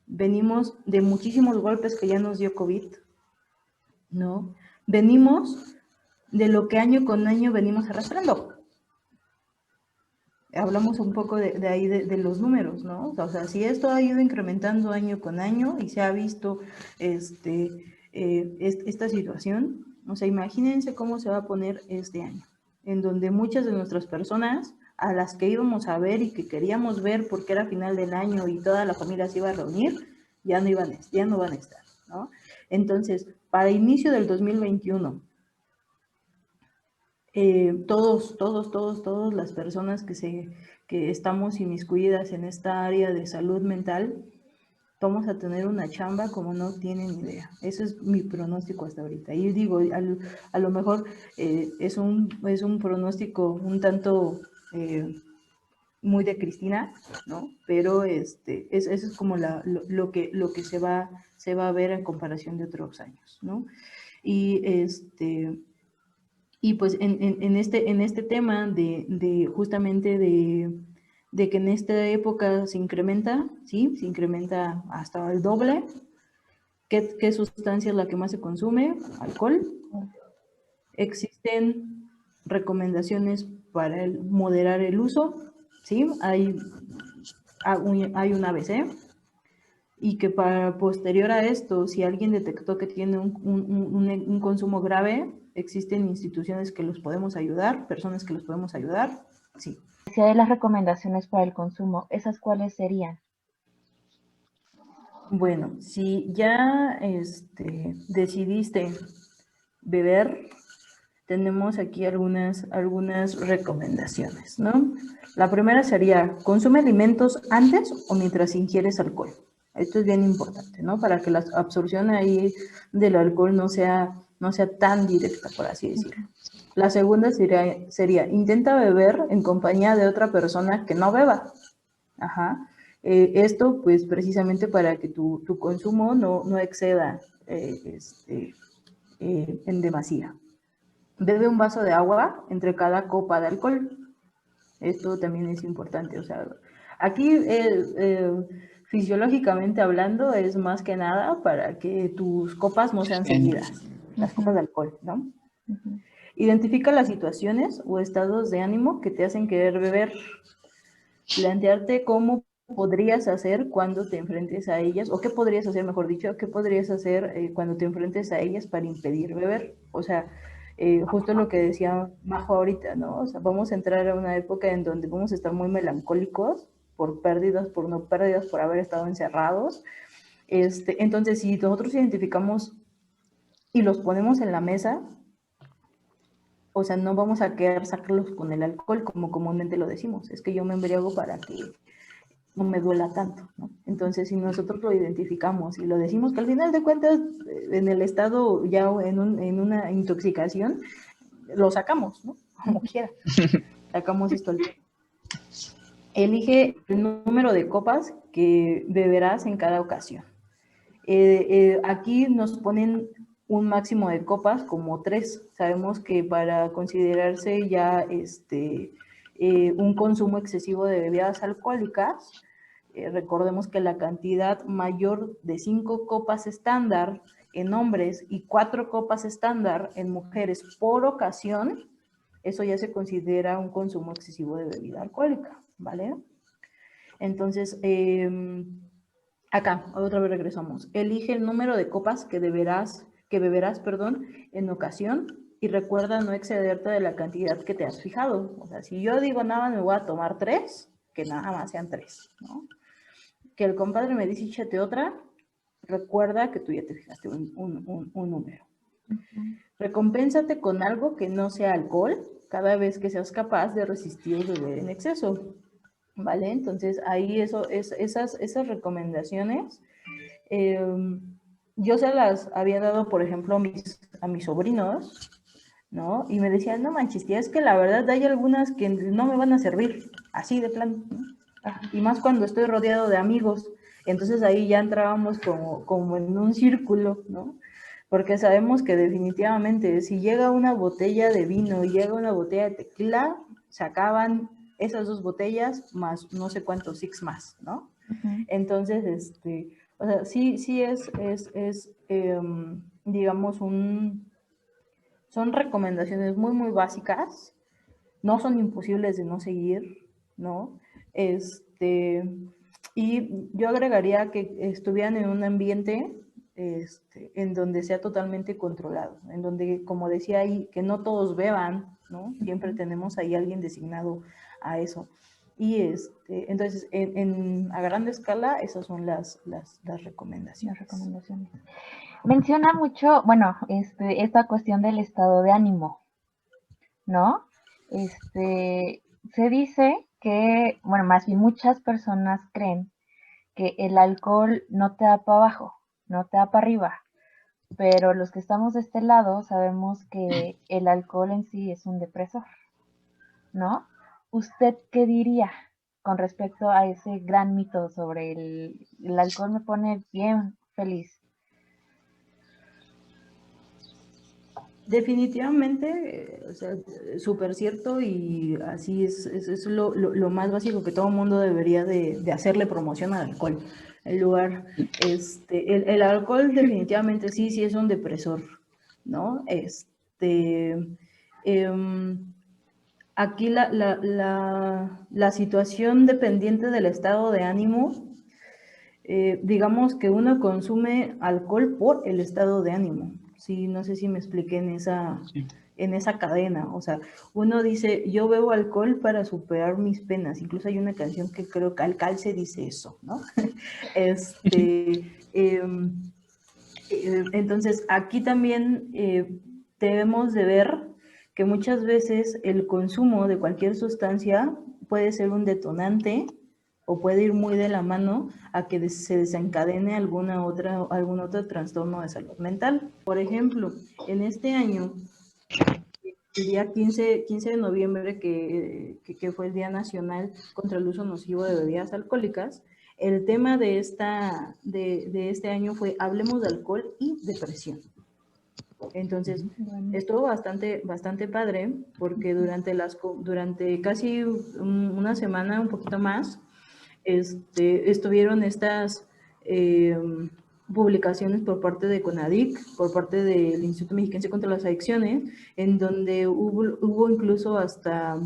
venimos de muchísimos golpes que ya nos dio COVID, ¿no? Venimos de lo que año con año venimos arrastrando. Hablamos un poco de ahí de los números, ¿no? O sea, si esto ha ido incrementando año con año y se ha visto esta situación, o sea, imagínense cómo se va a poner este año, en donde muchas de nuestras personas a las que íbamos a ver y que queríamos ver porque era final del año y toda la familia se iba a reunir, ya no van a estar, ¿no? Entonces, para inicio del 2021, todas las personas que estamos inmiscuidas en esta área de salud mental, vamos a tener una chamba como no tienen idea. Eso es mi pronóstico hasta ahorita. Y digo, a lo mejor es un pronóstico un tanto muy de Cristina, ¿no? Pero eso es como lo que se va a ver en comparación de otros años, ¿no? Y pues en este tema de justamente de que en esta época se incrementa, ¿sí? Se incrementa hasta el doble. ¿Qué sustancia es la que más se consume? Alcohol. Existen recomendaciones para moderar el uso, ¿sí? Hay un ABC, y que para posterior a esto, si alguien detectó que tiene un consumo grave, existen instituciones que los podemos ayudar, personas que los podemos ayudar, sí. Si hay las recomendaciones para el consumo, ¿esas cuáles serían? Bueno, si ya decidiste beber, tenemos aquí algunas recomendaciones, ¿no? La primera sería, consume alimentos antes o mientras ingieres alcohol. Esto es bien importante, ¿no? Para que la absorción ahí del alcohol no sea tan directa, por así decirlo. La segunda sería intenta beber en compañía de otra persona que no beba. Ajá. Esto, pues, precisamente para que tu consumo no exceda en demasía. Bebe un vaso de agua entre cada copa de alcohol. Esto también es importante. O sea, aquí fisiológicamente hablando es más que nada para que tus copas no sean seguidas, las copas de alcohol, ¿no? Identifica las situaciones o estados de ánimo que te hacen querer beber. Plantearte cómo podrías hacer cuando te enfrentes a ellas, o qué podrías hacer, mejor dicho, qué podrías hacer cuando te enfrentes a ellas para impedir beber. O sea, justo lo que decía Majo ahorita, ¿no? O sea, vamos a entrar a una época en donde vamos a estar muy melancólicos por pérdidas, por no pérdidas, por haber estado encerrados. Entonces, si nosotros identificamos y los ponemos en la mesa, o sea, no vamos a querer sacarlos con el alcohol, como comúnmente lo decimos. Es que yo me embriago para que no me duela tanto, ¿no? Entonces, si nosotros lo identificamos y lo decimos, que al final de cuentas, en el estado ya en una intoxicación, lo sacamos, ¿no? Como quiera. Sacamos esto al tema. Elige el número de copas que beberás en cada ocasión. Aquí nos ponen un máximo de copas como 3. Sabemos que para considerarse ya un consumo excesivo de bebidas alcohólicas, recordemos que la cantidad mayor de 5 copas estándar en hombres y 4 copas estándar en mujeres por ocasión, eso ya se considera un consumo excesivo de bebida alcohólica, ¿vale? Entonces, acá, otra vez regresamos. Elige el número de copas que beberás, en ocasión, y recuerda no excederte de la cantidad que te has fijado. O sea, si yo digo nada más me voy a tomar 3, que nada más sean 3, ¿no? Que el compadre me dice échate otra, recuerda que tú ya te fijaste un número. Recompénsate con algo que no sea alcohol cada vez que seas capaz de resistir beber en exceso. ¿Vale? Entonces, ahí esas recomendaciones, yo se las había dado, por ejemplo, a mis sobrinos, ¿no? Y me decían, no manches, tía, es que la verdad hay algunas que no me van a servir, así de plano, ¿no? Y más cuando estoy rodeado de amigos. Entonces ahí ya entrábamos como en un círculo, ¿no? Porque sabemos que definitivamente si llega una botella de vino y llega una botella de tequila, se acaban esas 2 botellas más no sé cuántos six más, ¿no? Entonces, o sea, sí es digamos, son recomendaciones muy, muy básicas, no son imposibles de no seguir, ¿no? Y yo agregaría que estuvieran en un ambiente en donde sea totalmente controlado, en donde, como decía ahí, que no todos beban, ¿no? Siempre tenemos ahí alguien designado a eso. Y entonces, a gran escala, esas son las recomendaciones. Menciona mucho, bueno, esta cuestión del estado de ánimo, ¿no? Se dice que, bueno, más bien muchas personas creen que el alcohol no te da para abajo, no te da para arriba, pero los que estamos de este lado sabemos que el alcohol en sí es un depresor, ¿no? ¿Usted qué diría con respecto a ese gran mito sobre el alcohol me pone bien feliz? Definitivamente, o sea, súper cierto y así es lo más básico que todo el mundo debería de hacerle promoción al alcohol. El alcohol definitivamente sí es un depresor, ¿no? Aquí la situación dependiente del estado de ánimo, digamos que uno consume alcohol por el estado de ánimo. Sí, no sé si me expliqué Sí. en esa cadena. O sea, uno dice, yo bebo alcohol para superar mis penas. Incluso hay una canción que creo que Alcalce dice eso, ¿no? Entonces, aquí también debemos de ver que muchas veces el consumo de cualquier sustancia puede ser un detonante o puede ir muy de la mano a que se desencadene algún otro trastorno de salud mental. Por ejemplo, en este año, el día 15 de noviembre, que fue el Día Nacional contra el Uso Nocivo de Bebidas Alcohólicas, el tema de este año fue Hablemos de alcohol y depresión. Entonces, estuvo bastante padre porque durante casi una semana, un poquito más, estuvieron estas publicaciones por parte de CONADIC, por parte del Instituto Mexiquense contra las Adicciones, en donde hubo incluso hasta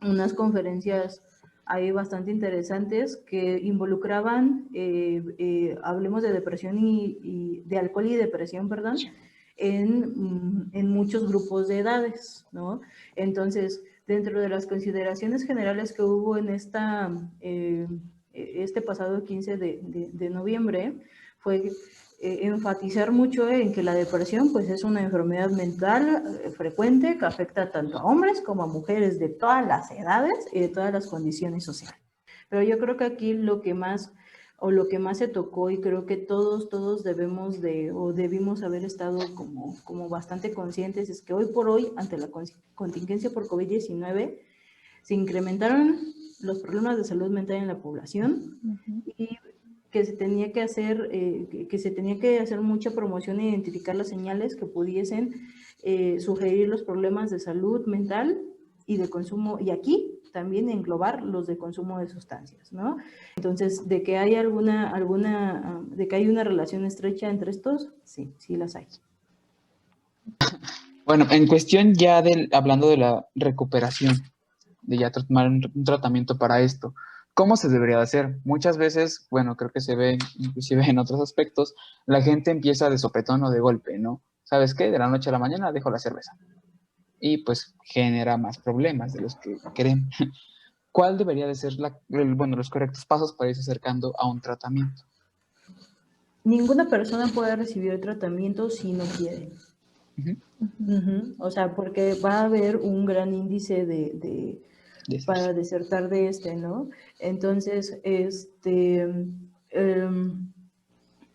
unas conferencias ahí bastante interesantes que involucraban, hablemos de depresión y de alcohol y depresión, perdón, en muchos grupos de edades, ¿no? Entonces, dentro de las consideraciones generales que hubo en este pasado 15 de noviembre, fue enfatizar mucho en que la depresión pues es una enfermedad mental frecuente que afecta tanto a hombres como a mujeres de todas las edades y de todas las condiciones sociales. Pero yo creo que aquí lo que más se tocó, y creo que todos debimos haber estado como bastante conscientes, es que hoy por hoy, ante la contingencia por COVID-19, se incrementaron los problemas de salud mental en la población y que se tenía que hacer mucha promoción e identificar las señales que pudiesen sugerir los problemas de salud mental y de consumo, y aquí también englobar los de consumo de sustancias, ¿no? Entonces, de que hay de que hay una relación estrecha entre estos, sí las hay. Bueno, en cuestión ya hablando de la recuperación, de ya tomar un tratamiento para esto, ¿cómo se debería de hacer? Muchas veces, bueno, creo que se ve inclusive en otros aspectos, la gente empieza de sopetón o de golpe, ¿no? ¿Sabes qué? De la noche a la mañana dejo la cerveza. Y pues genera más problemas de los que queremos. ¿Cuál debería de ser los correctos pasos para irse acercando a un tratamiento? Ninguna persona puede recibir el tratamiento si no quiere. O sea, porque va a haber un gran índice para desertar de ¿no? Entonces,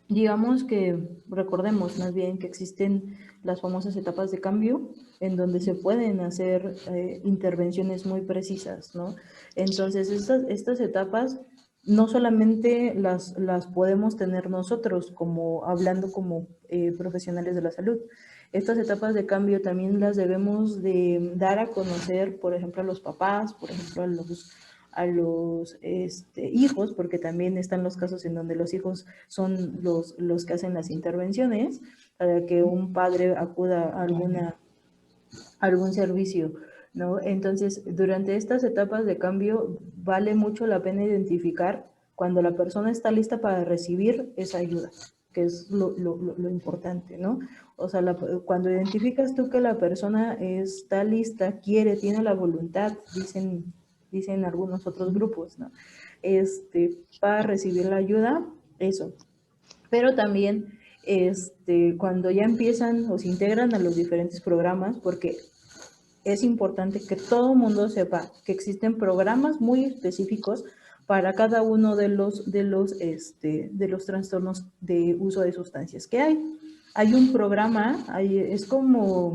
digamos que recordemos más bien que existen las famosas etapas de cambio en donde se pueden hacer intervenciones muy precisas, ¿no? Entonces, estas etapas no solamente las podemos tener nosotros hablando como profesionales de la salud. Estas etapas de cambio también las debemos de dar a conocer, por ejemplo, a los papás, por ejemplo, a los hijos, porque también están los casos en donde los hijos son los que hacen las intervenciones, para que un padre acuda a algún servicio, ¿no? Entonces, durante estas etapas de cambio, vale mucho la pena identificar cuando la persona está lista para recibir esa ayuda, que es lo importante, ¿no? O sea, cuando identificas tú que la persona está lista, quiere, tiene la voluntad, dicen algunos otros grupos, ¿no? Para recibir la ayuda, eso. Pero también cuando ya empiezan o se integran a los diferentes programas, porque es importante que todo el mundo sepa que existen programas muy específicos para cada uno de los trastornos de uso de sustancias que hay. Hay un programa, es como,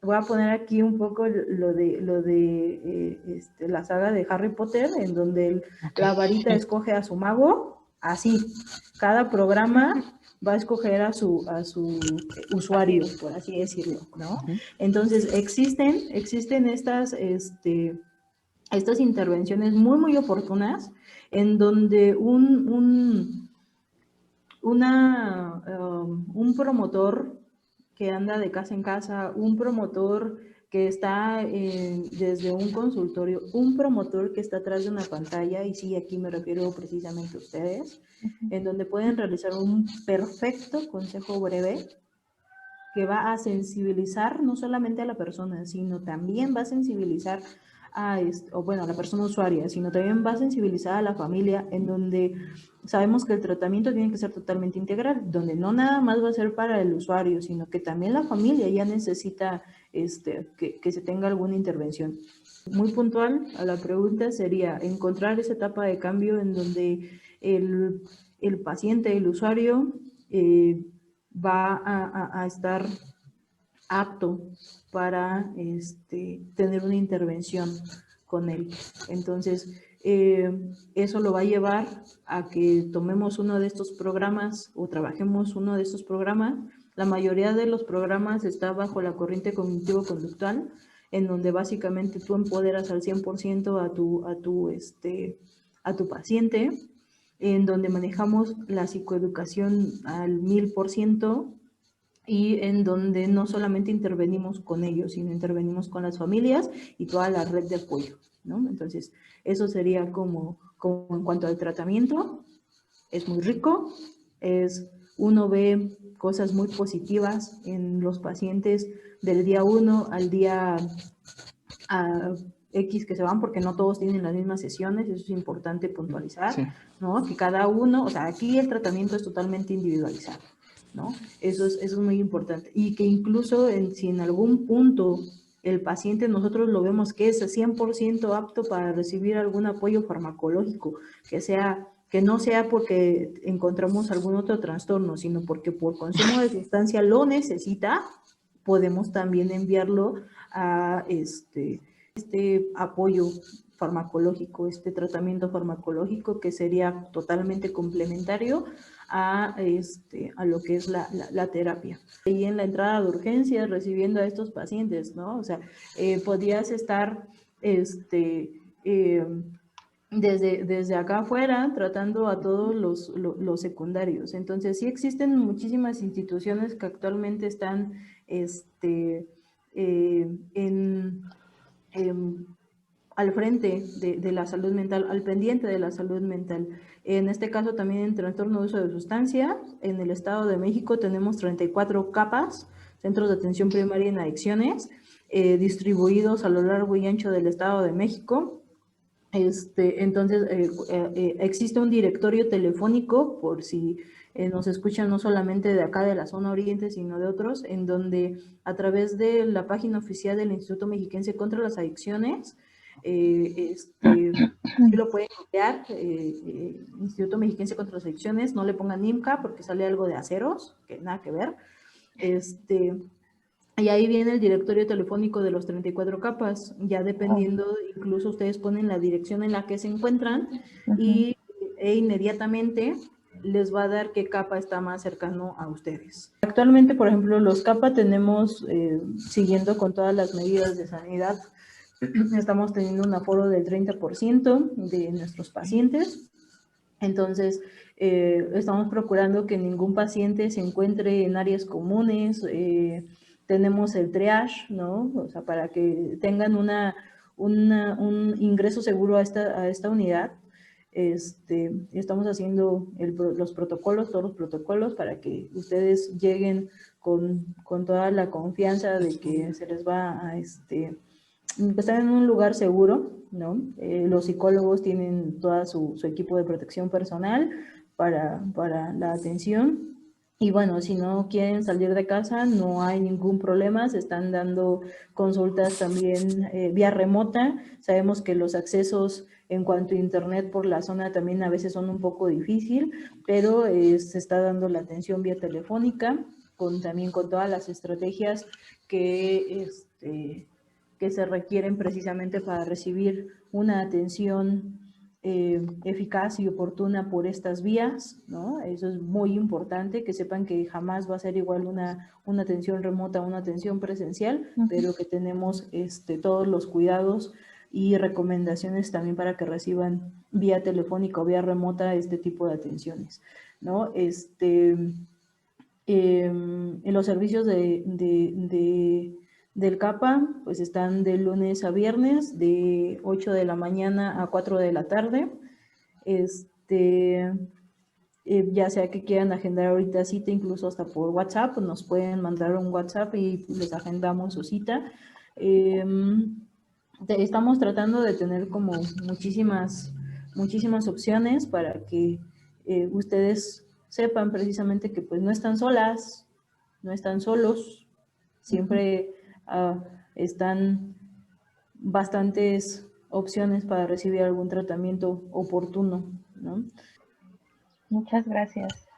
voy a poner aquí un poco lo de la saga de Harry Potter, en donde la varita escoge a su mago, así. Cada programa va a escoger a su usuario, por así decirlo, ¿no? Entonces, existen estas intervenciones muy oportunas en donde un promotor que anda de casa en casa, un promotor que está desde un consultorio, un promotor que está atrás de una pantalla, y sí, aquí me refiero precisamente a ustedes, en donde pueden realizar un perfecto consejo breve que va a sensibilizar no solamente a la persona, sino también va a sensibilizar a la persona usuaria, sino también va a sensibilizar a la familia, en donde sabemos que el tratamiento tiene que ser totalmente integral, donde no nada más va a ser para el usuario, sino que también la familia ya necesita que se tenga alguna intervención. Muy puntual a la pregunta sería encontrar esa etapa de cambio en donde el paciente, el usuario, va a estar apto para tener una intervención con él. Entonces, eso lo va a llevar a que tomemos uno de estos programas o trabajemos uno de estos programas. La mayoría de los programas está bajo la corriente cognitivo-conductual, en donde básicamente tú empoderas al 100% a tu paciente, en donde manejamos la psicoeducación al 1000%, y en donde no solamente intervenimos con ellos, sino intervenimos con las familias y toda la red de apoyo, ¿no? Entonces, eso sería como en cuanto al tratamiento. Es muy rico, uno ve cosas muy positivas en los pacientes del día 1 al día X que se van, porque no todos tienen las mismas sesiones, eso es importante puntualizar, sí, ¿no? Que cada uno, o sea, aquí el tratamiento es totalmente individualizado, ¿no? Eso es muy importante. Y que incluso si en algún punto el paciente nosotros lo vemos que es 100% apto para recibir algún apoyo farmacológico, que no sea porque encontramos algún otro trastorno, sino porque por consumo de sustancia lo necesita, podemos también enviarlo a este apoyo farmacológico, este tratamiento farmacológico que sería totalmente complementario a lo que es la terapia. Y en la entrada de urgencias recibiendo a estos pacientes, ¿no? O sea, podías estar desde acá afuera tratando a todos los secundarios. Entonces, sí existen muchísimas instituciones que actualmente están al frente de la salud mental, al pendiente de la salud mental. En este caso también en trastorno de uso de sustancia, en el Estado de México tenemos 34 CAPAS, Centros de Atención Primaria en Adicciones, distribuidos a lo largo y ancho del Estado de México. Entonces, existe un directorio telefónico, por si nos escuchan no solamente de acá de la zona oriente, sino de otros, en donde a través de la página oficial del Instituto Mexiquense contra las Adicciones, lo pueden copiar, Instituto Mexiquense contra las Adicciones, no le pongan IMCA porque sale algo de aceros, que nada que ver, y ahí viene el directorio telefónico de los 34 capas, ya dependiendo, incluso ustedes ponen la dirección en la que se encuentran e inmediatamente les va a dar qué capa está más cercano a ustedes. Actualmente, por ejemplo, los CAPA tenemos, siguiendo con todas las medidas de sanidad, estamos teniendo un aforo del 30% de nuestros pacientes. Entonces, estamos procurando que ningún paciente se encuentre en áreas comunes. Tenemos el triage, ¿no? O sea, para que tengan un ingreso seguro a esta unidad. Estamos haciendo los protocolos, todos los protocolos, para que ustedes lleguen con toda la confianza de que se les va a están en un lugar seguro, ¿no? Los psicólogos tienen todo su equipo de protección personal para la atención. Y bueno, si no quieren salir de casa, no hay ningún problema. Se están dando consultas también vía remota. Sabemos que los accesos en cuanto a internet por la zona también a veces son un poco difícil, pero se está dando la atención vía telefónica, también con todas las estrategias que se requieren precisamente para recibir una atención eficaz y oportuna por estas vías, ¿no? Eso es muy importante, que sepan que jamás va a ser igual una atención remota a una atención presencial, pero que tenemos todos los cuidados y recomendaciones también para que reciban vía telefónica o vía remota este tipo de atenciones, ¿no? En los servicios de Del CAPA, pues están de lunes a viernes, de 8 de la mañana a 4 de la tarde. Ya sea que quieran agendar ahorita cita, incluso hasta por WhatsApp, pues nos pueden mandar un WhatsApp y les agendamos su cita. Estamos tratando de tener como muchísimas opciones para que ustedes sepan precisamente que pues no están solas, no están solos, siempre están bastantes opciones para recibir algún tratamiento oportuno, ¿no? Muchas gracias.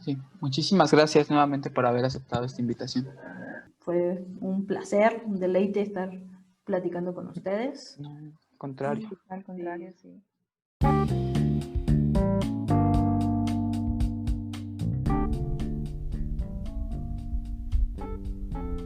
Sí, muchísimas gracias nuevamente por haber aceptado esta invitación. Fue un placer, un deleite estar platicando con ustedes. No, al contrario. Al contrario, sí.